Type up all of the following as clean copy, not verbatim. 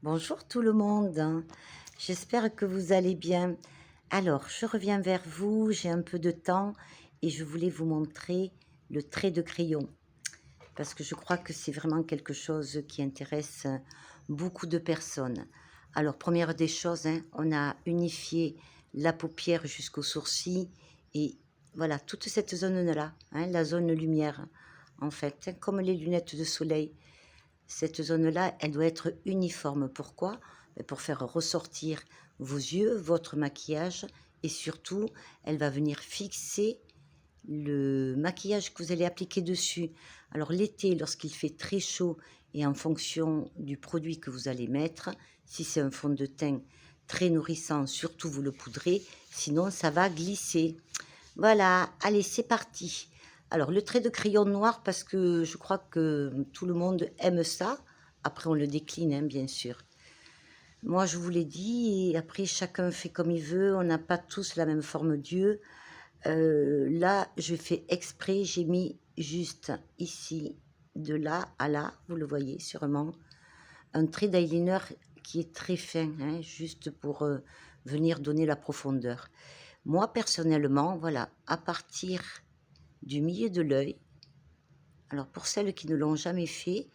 Bonjour tout le monde, j'espère que vous allez bien. Alors, je reviens vers vous, j'ai un peu de temps et je voulais vous montrer le trait de crayon parce que je crois que c'est vraiment quelque chose qui intéresse beaucoup de personnes. Alors, première des choses, on a unifié la paupière jusqu'au sourcil et voilà, toute cette zone-là, la zone lumière en fait, comme les lunettes de soleil. Cette zone-là, elle doit être uniforme. Pourquoi? Pour faire ressortir vos yeux, votre maquillage et surtout, elle va venir fixer le maquillage que vous allez appliquer dessus. Alors l'été, lorsqu'il fait très chaud et en fonction du produit que vous allez mettre, si c'est un fond de teint très nourrissant, surtout vous le poudrez, sinon ça va glisser. Voilà, allez, c'est parti. Alors, le trait de crayon noir, parce que je crois que tout le monde aime ça. Après, on le décline, bien sûr. Moi, je vous l'ai dit, et après, chacun fait comme il veut. On n'a pas tous la même forme d'yeux. Là, je fais exprès, j'ai mis juste ici, de là à là, vous le voyez sûrement, un trait d'eyeliner qui est très fin, juste pour venir donner la profondeur. Moi, personnellement, voilà, à partir du milieu de l'œil, alors pour celles qui ne l'ont jamais fait,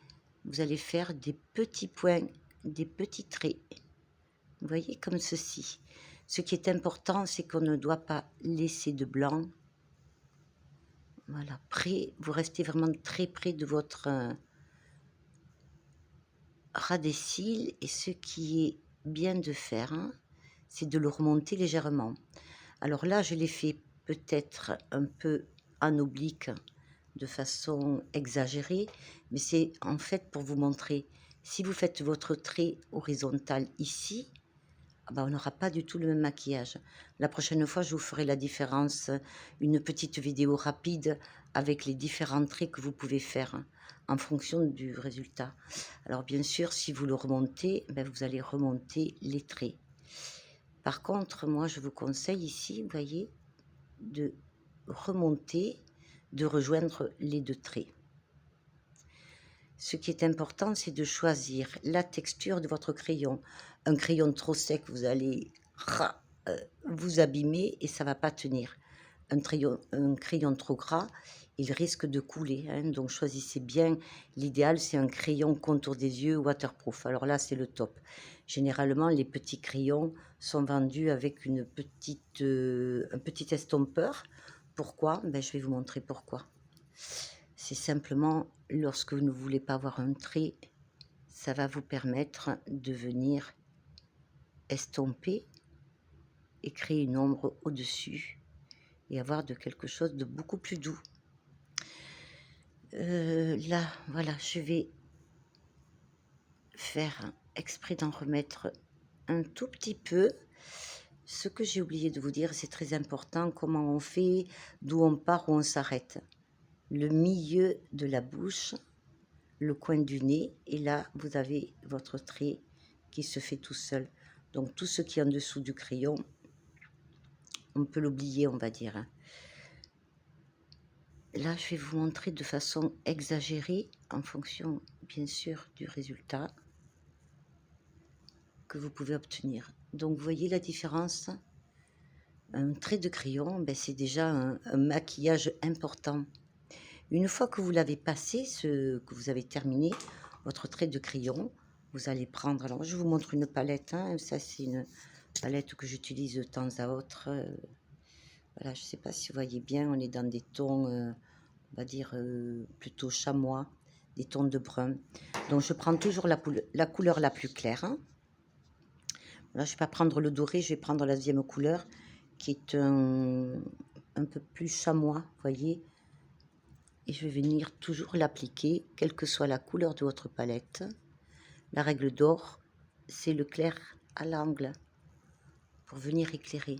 vous allez faire des petits points, des petits traits. Vous voyez, comme ceci. Ce qui est important, c'est qu'on ne doit pas laisser de blanc. Voilà, près, vous restez vraiment très près de votre ras des cils. Et ce qui est bien de faire, c'est de le remonter légèrement. Alors là, je l'ai fait peut-être un peu en oblique, de façon exagérée, mais c'est en fait pour vous montrer, si vous faites votre trait horizontal ici, on n'aura pas du tout le même maquillage. La prochaine fois, je vous ferai la différence, une petite vidéo rapide avec les différents traits que vous pouvez faire en fonction du résultat. Alors bien sûr, si vous le remontez, vous allez remonter les traits. Par contre, moi, je vous conseille ici, vous voyez, de remonter, de rejoindre les deux traits. Ce qui est important, c'est de choisir la texture de votre crayon. Un crayon trop sec, vous allez vous abîmer et ça ne va pas tenir. Un crayon trop gras, il risque de couler. Donc choisissez bien. L'idéal, c'est un crayon contour des yeux waterproof. Alors là, c'est le top. Généralement, les petits crayons sont vendus avec un petit estompeur. Pourquoi? Je vais vous montrer pourquoi. C'est simplement, lorsque vous ne voulez pas avoir un trait, ça va vous permettre de venir estomper et créer une ombre au-dessus et avoir quelque chose de beaucoup plus doux. Là, voilà, je vais faire exprès d'en remettre un tout petit peu. Ce que j'ai oublié de vous dire, c'est très important, comment on fait, d'où on part, où on s'arrête. Le milieu de la bouche, le coin du nez, et là, vous avez votre trait qui se fait tout seul. Donc, tout ce qui est en dessous du crayon, on peut l'oublier, on va dire. Là, je vais vous montrer de façon exagérée, en fonction, bien sûr, du résultat que vous pouvez obtenir. Donc, vous voyez la différence? Un trait de crayon, c'est déjà un maquillage important. Une fois que vous l'avez passé, que vous avez terminé votre trait de crayon, vous allez prendre, alors je vous montre une palette, ça c'est une palette que j'utilise de temps à autre. Voilà, je ne sais pas si vous voyez bien, on est dans des tons, on va dire plutôt chamois, des tons de brun. Donc je prends toujours la couleur la plus claire. Là, je ne vais pas prendre le doré, je vais prendre la deuxième couleur qui est un peu plus chamois, vous voyez. Et je vais venir toujours l'appliquer, quelle que soit la couleur de votre palette. La règle d'or, c'est le clair à l'angle pour venir éclairer.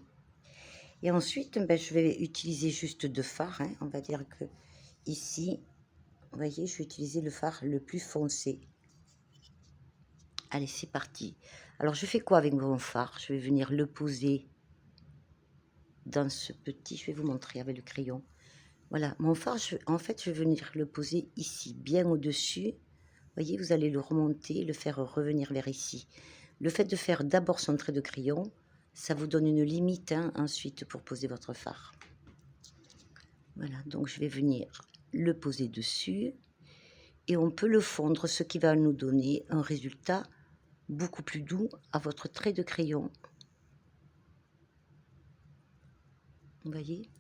Et ensuite, je vais utiliser juste deux fards. On va dire que ici, vous voyez, je vais utiliser le fard le plus foncé. Allez, c'est parti. Alors, je fais quoi avec mon fard? Je vais venir le poser dans ce petit... Je vais vous montrer avec le crayon. Voilà, mon fard, en fait, je vais venir le poser ici, bien au-dessus voyez, vous allez le remonter, le faire revenir vers ici. Le fait de faire d'abord son trait de crayon, ça vous donne une limite hein, ensuite pour poser votre fard. Voilà, donc je vais venir le poser dessus et on peut le fondre, ce qui va nous donner un résultat beaucoup plus doux à votre trait de crayon. Vous voyez?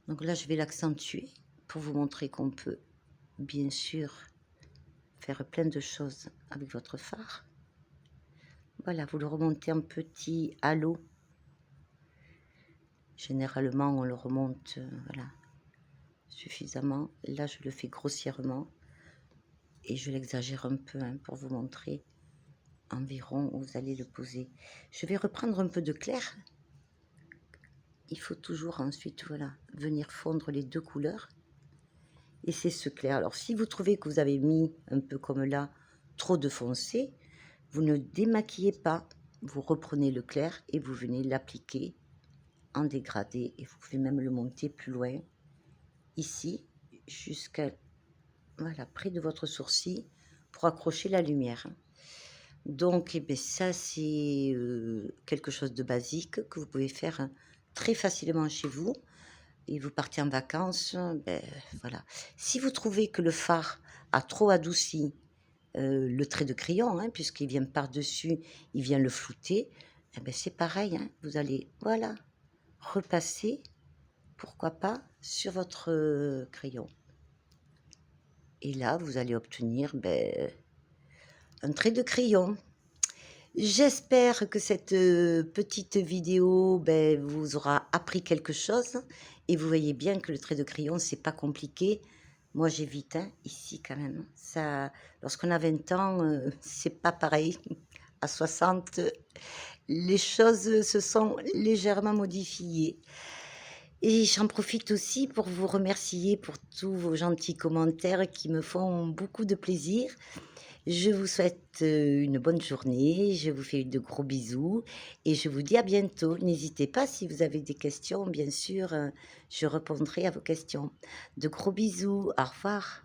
Donc là, je vais l'accentuer pour vous montrer qu'on peut bien sûr faire plein de choses avec votre fard. Voilà, vous le remontez en petit halo. Généralement, on le remonte voilà, suffisamment. Là, je le fais grossièrement et je l'exagère un peu hein, pour vous montrer environ où vous allez le poser. Je vais reprendre un peu de clair. Il faut toujours ensuite voilà, venir fondre les deux couleurs. Et c'est ce clair. Alors, si vous trouvez que vous avez mis, un peu comme là, trop de foncé, vous ne démaquillez pas. Vous reprenez le clair et vous venez l'appliquer en dégradé. Et vous pouvez même le monter plus loin, ici, jusqu'à voilà, près de votre sourcil, pour accrocher la lumière. Donc, eh bien, ça, c'est quelque chose de basique que vous pouvez faire très facilement chez vous. Et vous partez en vacances, ben, voilà. Si vous trouvez que le fard a trop adouci le trait de crayon, hein, puisqu'il vient par-dessus, il vient le flouter, eh ben, c'est pareil, hein, vous allez, voilà, repasser, pourquoi pas, sur votre crayon. Et là, vous allez obtenir ben, un trait de crayon. J'espère que cette petite vidéo ben, vous aura appris quelque chose. Et vous voyez bien que le trait de crayon, c'est pas compliqué. Moi, j'évite hein, ici quand même. Ça, lorsqu'on a 20 ans, c'est pas pareil. À 60, les choses se sont légèrement modifiées. Et j'en profite aussi pour vous remercier pour tous vos gentils commentaires qui me font beaucoup de plaisir. Je vous souhaite une bonne journée, je vous fais de gros bisous et je vous dis à bientôt. N'hésitez pas si vous avez des questions, bien sûr, je répondrai à vos questions. De gros bisous, au revoir.